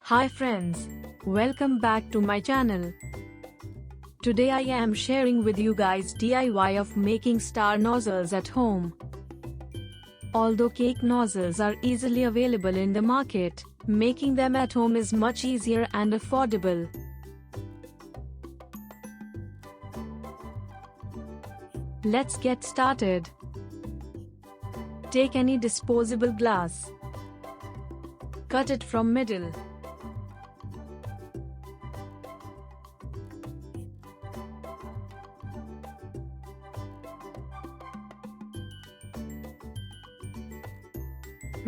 Hi friends, welcome back to my channel. Today I am sharing with you guys DIY of making star nozzles at home. Although cake nozzles are easily available in the market, making them at home is much easier and affordable. Let's get started. Take any disposable glass. Cut it from middle.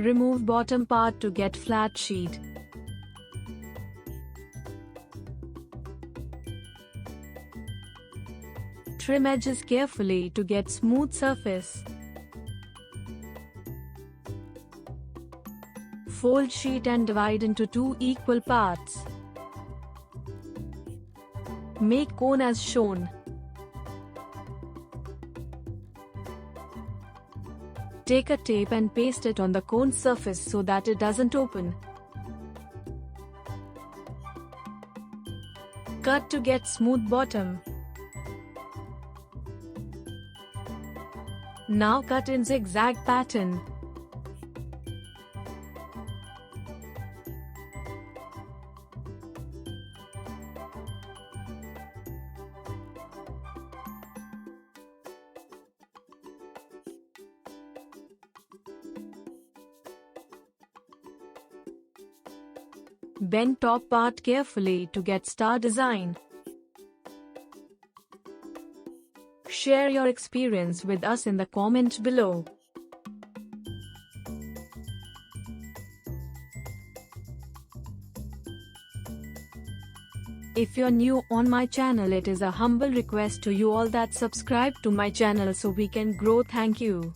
Remove bottom part to get flat sheet. Trim edges carefully to get smooth surface. Fold sheet and divide into two equal parts. Make cone as shown. Take a tape and paste it on the cone surface so that it doesn't open. Cut to get smooth bottom. Now cut in zigzag pattern. Bend top part carefully to get star design. Share your experience with us in the comment below. If you're new on my channel, it is a humble request to you all that subscribe to my channel so we can grow. Thank you.